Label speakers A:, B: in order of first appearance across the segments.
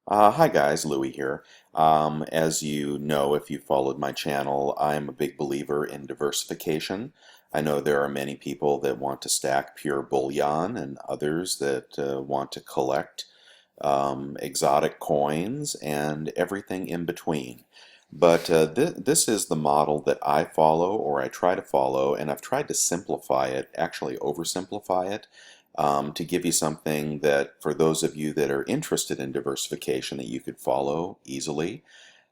A: Hi guys, Louie here. As you know, if you followed my channel, I'm a big believer in diversification. I know there are many people that want to stack pure bullion and others that want to collect exotic coins and everything in between. But this is the model that I follow or I try to follow, and I've tried to simplify it, actually oversimplify it, to give you something that for those of you that are interested in diversification that you could follow easily.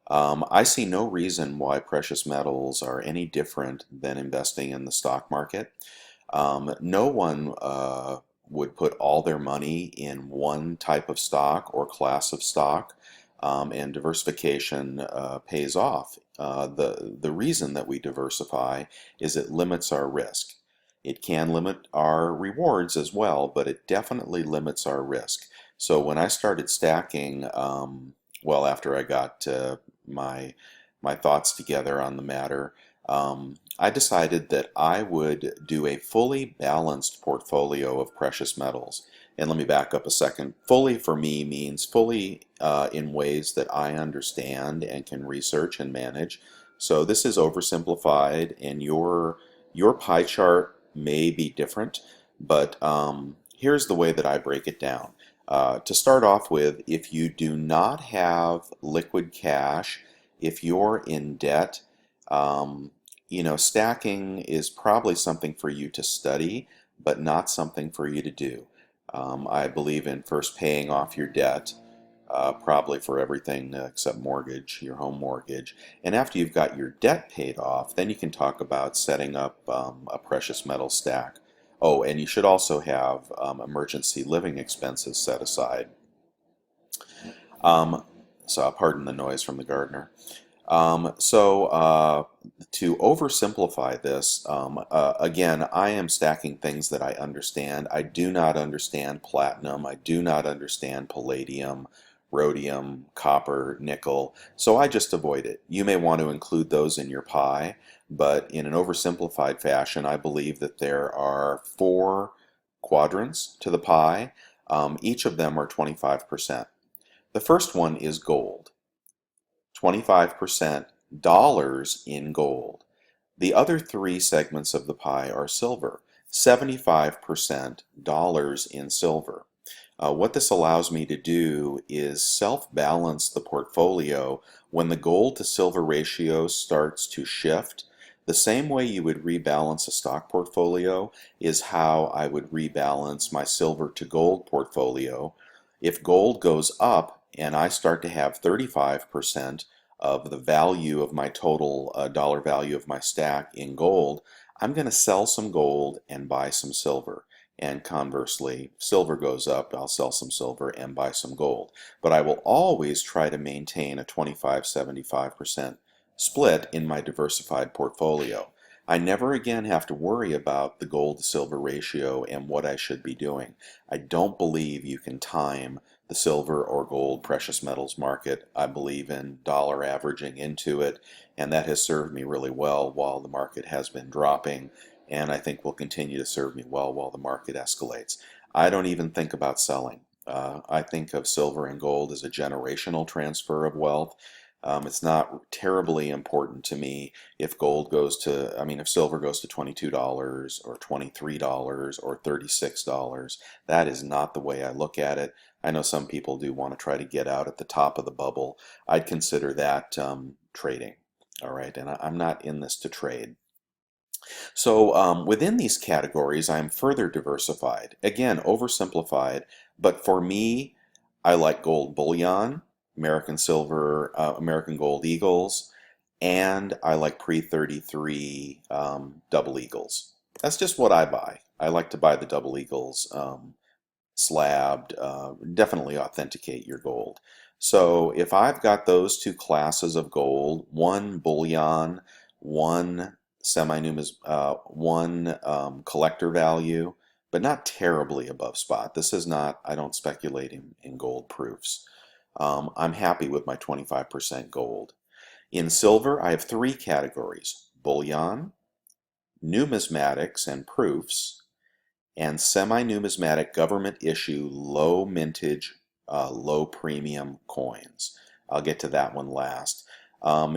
A: I see no reason why precious metals are any different than investing in the stock market. No one would put all their money in one type of stock or class of stock, and diversification pays off. The reason that we diversify is it limits our risk. It can limit our rewards as well, but it definitely limits our risk. So when I started stacking, well, after I got my my thoughts together on the matter, I decided that I would do a fully balanced portfolio of precious metals. And let me back up a second. Fully for me means fully in ways that I understand and can research and manage. So this is oversimplified, and your pie chart may be different, but here's the way that I break it down. To start off with, if you do not have liquid cash, if you're in debt, stacking is probably something for you to study, but not something for you to do. I believe in first paying off your debt, probably for everything except mortgage, your home mortgage. And after you've got your debt paid off, then you can talk about setting up a precious metal stack. Oh, and you should also have emergency living expenses set aside. Um, so, pardon the noise from the gardener. To oversimplify this, again, I am stacking things that I understand. I do not understand platinum. I do not understand palladium, rhodium, copper, nickel. So I just avoid it. You may want to include those in your pie, but in an oversimplified fashion, I believe that there are four quadrants to the pie. Each of them are 25%. The first one is gold. 25% dollars in gold. The other three segments of the pie are silver, 75% dollars in silver. What this allows me to do is self-balance the portfolio when the gold to silver ratio starts to shift. The same way you would rebalance a stock portfolio is how I would rebalance my silver to gold portfolio. If gold goes up and I start to have 35% of the value of my total dollar value of my stack in gold, I'm going to sell some gold and buy some silver. And conversely, silver goes up, I'll sell some silver and buy some gold. But I will always try to maintain a 25-75% split in my diversified portfolio. I never again have to worry about the gold to silver ratio and what I should be doing. I don't believe you can time the silver or gold precious metals market. I believe in dollar averaging into it, and that has served me really well while the market has been dropping, and I think will continue to serve me well while the market escalates. I don't even think about selling. I think of silver and gold as a generational transfer of wealth. It's not terribly important to me if gold goes to, I mean, if silver goes to $22 or $23 or $36. That is not the way I look at it. I know some people do want to try to get out at the top of the bubble. I'd consider that trading. All right, and I'm not in this to trade. So within these categories, I'm further diversified. Again, oversimplified, but for me, I like gold bullion, American silver, American gold eagles, and I like pre-33 double eagles. That's just what I buy. I like to buy the double eagles slabbed, definitely authenticate your gold. So if I've got those two classes of gold, one bullion, one one collector value, but not terribly above spot. This is not, I don't speculate in gold proofs. I'm happy with my 25% gold. In silver, I have three categories: bullion, numismatics and proofs, and semi-numismatic government issue low mintage low premium coins. I'll get to that one last.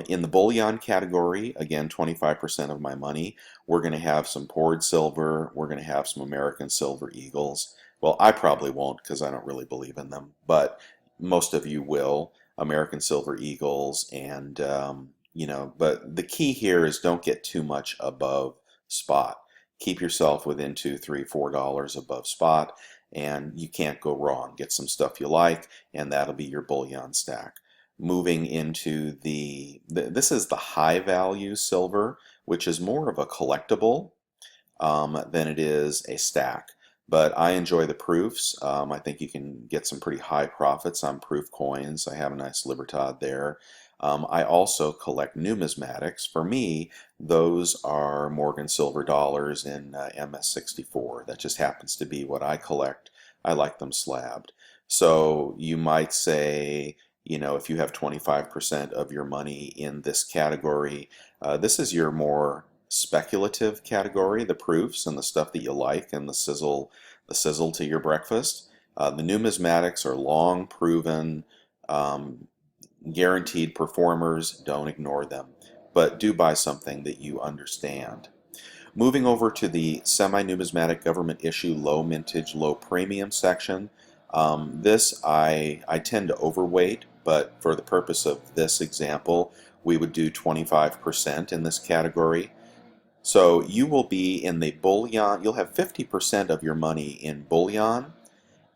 A: In the bullion category, again, 25% of my money, we're going to have some poured silver, we're going to have some American Silver Eagles. Well, I probably won't because I don't really believe in them, but most of you will. American Silver Eagles, and but the key here is don't get too much above spot. Keep yourself within $2, $3, $4 above spot, and you can't go wrong. Get some stuff you like, and that'll be your bullion stack. Moving into this is the high value silver, which is more of a collectible than it is a stack. But I enjoy the proofs. I think you can get some pretty high profits on proof coins. I have a nice Libertad there. I also collect numismatics. For me, those are Morgan silver dollars in MS64. That just happens to be what I collect. I like them slabbed. So you might say, if you have 25% of your money in this category, this is your more speculative category, the proofs and the stuff that you like and the sizzle to your breakfast. The numismatics are long proven, guaranteed performers. Don't ignore them, but do buy something that you understand. Moving over to the semi-numismatic government issue low mintage, low premium section. This I tend to overweight, but for the purpose of this example, we would do 25% in this category. So you will be in the bullion, you'll have 50% of your money in bullion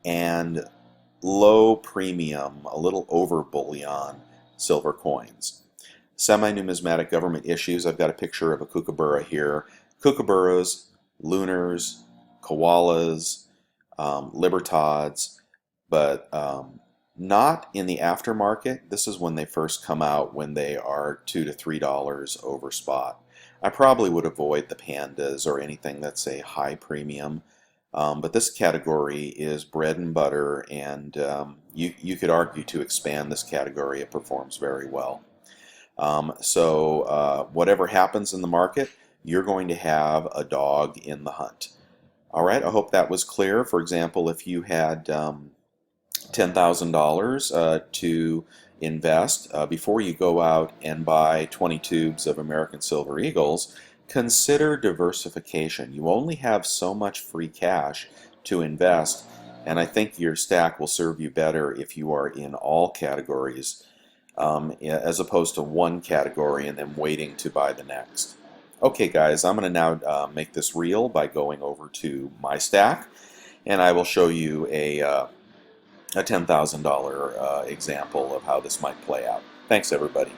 A: and low premium, a little over bullion, silver coins. Semi-numismatic government issues, I've got a picture of a kookaburra here. Kookaburras, lunars, koalas, libertads, but not in the aftermarket. This is when they first come out, when they are $2 to $3 over spot. I probably would avoid the pandas or anything that's a high premium, but this category is bread and butter, and you could argue to expand this category. It performs very well. So whatever happens in the market, you're going to have a dog in the hunt. All right, I hope that was clear. For example, if you had $10,000 to invest, before you go out and buy 20 tubes of American Silver Eagles, consider diversification. You only have so much free cash to invest, and I think your stack will serve you better if you are in all categories as opposed to one category and then waiting to buy the next. Okay guys, I'm going to now make this real by going over to my stack, and I will show you a $10,000 example of how this might play out. Thanks everybody.